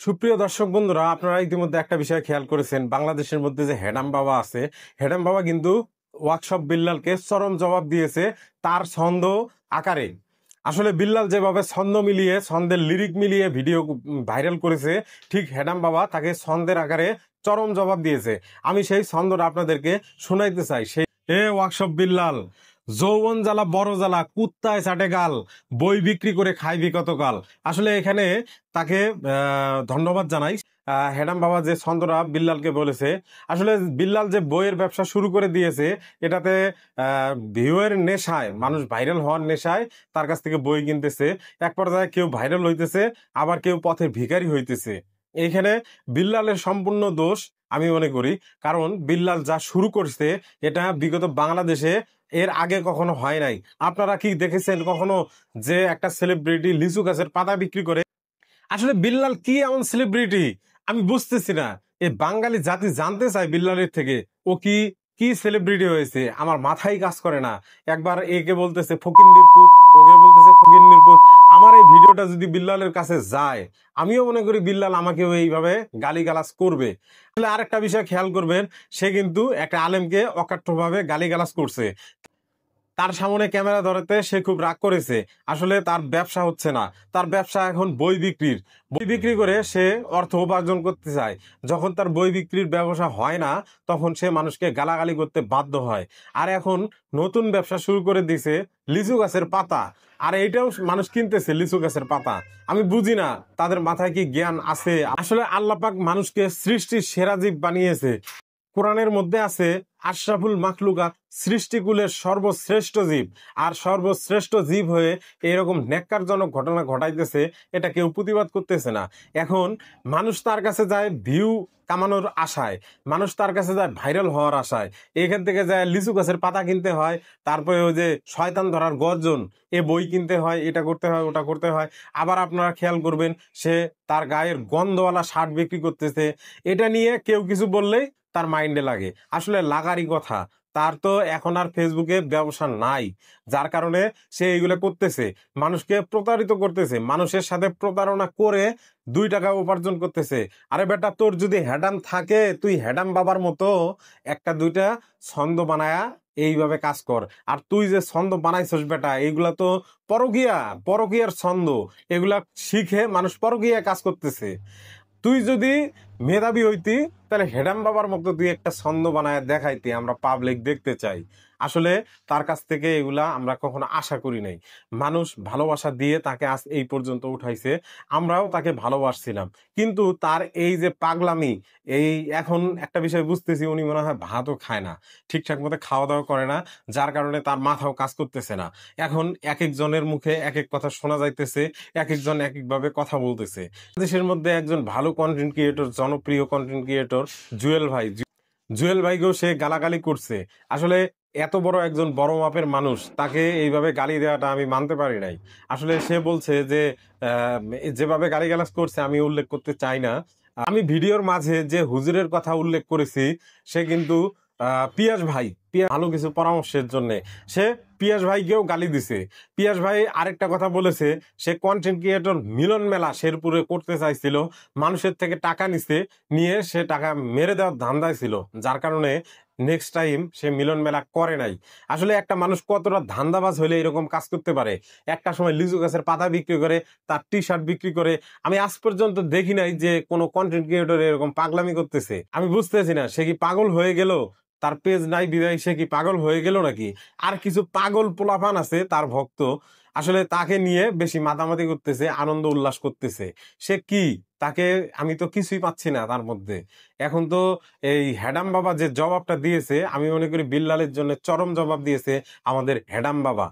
সুপ্রিয় দর্শক বন্ধুরা, আপনারা ইতিমধ্যে একটা বিষয় খেয়াল করেছেন, বাংলাদেশের মধ্যে যে হেডাম বাবা আছে, হেডাম বাবা কিন্তু ওয়ার্কশপ বিল্লালকে চরম জবাব দিয়েছে তার ছন্দ আকারে। আসলে বিল্লাল যেভাবে ছন্দ মিলিয়ে, ছন্দের লিরিক মিলিয়ে ভিডিও ভাইরাল করেছে, ঠিক হেডাম বাবা তাকে ছন্দের আকারে চরম জবাব দিয়েছে। আমি সেই ছন্দটা আপনাদেরকে শোনাইতে চাই। সেই ওয়ার্কশপ বিল্লাল, যৌবন জ্বালা বড় জ্বালা, কুত্তায় চাটে গাল, বই বিক্রি করে খাইবি কতকাল। আসলে এখানে তাকে ধন্যবাদ জানাই। হেডাম বাবা যে ছন্দটা বিল্লালকে বলেছে, আসলে বিল্লাল যে বইয়ের ব্যবসা শুরু করে দিয়েছে, এটাতে ভিউয়ের নেশায়, মানুষ ভাইরাল হওয়ার নেশায় তার কাছ থেকে বই কিনতেছে। এক পর্যায়ে কেউ ভাইরাল হইতেছে, আবার কেউ পথের ভিখারি হইতেছে। এইখানে বিল্লালের সম্পূর্ণ দোষ আমি মনে করি, কারণ বিল্লাল যা শুরু করছে এটা বিগত বাংলাদেশে এর আগে কখনো হয় নাই। আপনারা কি দেখেছেন কখনো যে একটা সেলিব্রিটি লিচু গাছের পাতা বিক্রি করে? আসলে বিল্লাল কি এমন সেলিব্রিটি আমি বুঝতেছি না। এই বাঙালি জাতি জানতে চায় বিল্লালের থেকে, ও কি কি সেলিব্রিটি হয়েছে, আমার মাথায় কাজ করে না। একবার একে বলতেছে ফকিন্নির পুত, ওকে বলতেছে ফকিন্নির পুত। আমার এই ভিডিওটা যদি বিল্লালের কাছে যায়, আমিও মনে করি বিল্লাল আমাকেও এইভাবে গালিগালাজ করবে। আসলে আরেকটা বিষয় খেয়াল করবেন, সে কিন্তু একটা আলেমকে অকাট্যভাবে গালিগালাজ করছে। তার সামনে ক্যামেরা ধরাতে সে খুব রাগ করেছে। আসলে তার ব্যবসা হচ্ছে না, তার ব্যবসা এখন বই বিক্রির। বই বিক্রি করে সে অর্থ উপার্জন করতে চায়। যখন তার বই বিক্রির ব্যবসা হয় না, তখন সে মানুষকে গালাগালি করতে বাধ্য হয়। আর এখন নতুন ব্যবসা শুরু করে দিছে লিচু গাছের পাতা। আর এইটাও মানুষ কিনতেছে, লিচু গাছের পাতা। আমি বুঝি না তাদের মাথায় কি জ্ঞান আছে। আসলে আল্লাহ পাক মানুষকে সৃষ্টির সেরা জীব বানিয়েছে। কোরআনের মধ্যে আছে আশরাফুল মাখলুকাত, সৃষ্টিকুলের সর্বশ্রেষ্ঠ জীব। আর সর্বশ্রেষ্ঠ জীব হয়ে এরকম ন্যাক্কারজনক ঘটনা ঘটাইতেছে, এটা কেউ প্রতিবাদ করতেছে না। এখন মানুষ তার কাছে যায় ভিউ কামানোর আশায়, মানুষ তার কাছে যায় ভাইরাল হওয়ার আশায়। এখান থেকে যায় লিচু গাছের পাতা কিনতে হয়, তারপরে ওই যে শয়তান ধরার গর্জন, এ বই কিনতে হয়, এটা করতে হয়, ওটা করতে হয়। আবার আপনারা খেয়াল করবেন, সে তার গায়ের গন্ধওয়ালা শার্ট বিক্রি করতেছে। এটা নিয়ে কেউ কিছু বললেই তার মাইন্ডে লাগে। আসলে লাগারই কথা, তার তো এখন আর ফেসবুকে ব্যবসা নাই, যার কারণে সে এইগুলো করতেছে, মানুষকে প্রতারিত করতেছে, মানুষের সাথে প্রতারণা করে 2 টাকা উপার্জন করতেছে। আরে বেটা, তোর যদি হেডাম থাকে, তুই হেডাম বাবার মতো একটা দুইটা ছন্দ বানায়া এইভাবে কাজ কর। আর তুই যে ছন্দ বানাইছস বেটা, এইগুলা তো পরকীয়ার ছন্দ। এগুলা শিখে মানুষ পরকীয়া কাজ করতেছে। তুই যদি মেধাবী হইতি, তাহলে হেডাম বাবার মতো তুই একটা ছন্দ বানায় দেখাইতি, আমরা পাবলিক দেখতে চাই। আসলে তার কাছ থেকে এগুলা আমরা কখনো আশা করি নাই। মানুষ ভালোবাসা দিয়ে তাকে আজ এই পর্যন্ত উঠাইছে, আমরাও তাকে ভালোবাসছিলাম। কিন্তু তার এই যে পাগলামি, এই এখন একটা বিষয় বুঝতেছি, উনি মনে হয় ভাতও খায় না, ঠিকঠাক মতো খাওয়া দাওয়া করে না, যার কারণে তার মাথাও কাজ করতেছে না। এখন এক একজনের মুখে এক এক কথা শোনা যাইতেছে, এক একজন এক একভাবে কথা বলতেছে। দেশের মধ্যে একজন ভালো কন্টেন্ট ক্রিয়েটর, জনপ্রিয় কন্টেন্ট ক্রিয়েটর জুয়েল ভাই, জুয়েল ভাইকেও সে গালাগালি করছে। আসলে এত বড় একজন বড় মাপের মানুষ, তাকে এইভাবে গালি দেওয়াটা আমি মানতে পারি নাই। আসলে সে বলছে যে আহ, যেভাবে গালিগালাজ করছে আমি উল্লেখ করতে চাই না। আমি ভিডিওর মাঝে যে হুজুরের কথা উল্লেখ করেছি, সে কিন্তু পিয়াস ভাই, ভালো কিছু পরামর্শের জন্য সে পিয়াস ভাইকেও গালি দিছে। পিয়াস ভাই আরেকটা কথা বলেছে, সে কন্টেন্ট ক্রিয়েটর মিলন মেলা শেরপুরে করতে চাইছিল, মানুষের থেকে টাকা নিয়ে সে টাকা মেরে দেওয়ার ধান্দায় ছিল, যার কারণে নেক্সট টাইম সে মিলন মেলা করে নাই। আসলে একটা মানুষ কতটা ধান্দাবাজ হলে এরকম কাজ করতে পারে। একটা সময় লিচু গাছের পাতা বিক্রি করে, তার টি শার্ট বিক্রি করে। আমি আজ পর্যন্ত দেখি নাই যে কোনো কন্টেন্ট ক্রিয়েটর এরকম পাগলামি করতেছে। আমি বুঝতেছি না, সে কি পাগল হয়ে গেল? তার পেজ নাই বিদায় সে কি পাগল হয়ে গেল নাকি? আর কিছু পাগল পোলাপান আছে তার ভক্ত, আসলে তাকে নিয়ে বেশি মাতামাতি করতেছে, আনন্দ উল্লাস করতেছে। সে কি, তাকে আমি তো কিছুই পাচ্ছি না তার মধ্যে। এখন তো এই হেডাম বাবা যে জবাবটা দিয়েছে, আমি মনে করি বিল্লালের জন্য চরম জবাব দিয়েছে আমাদের হেডাম বাবা।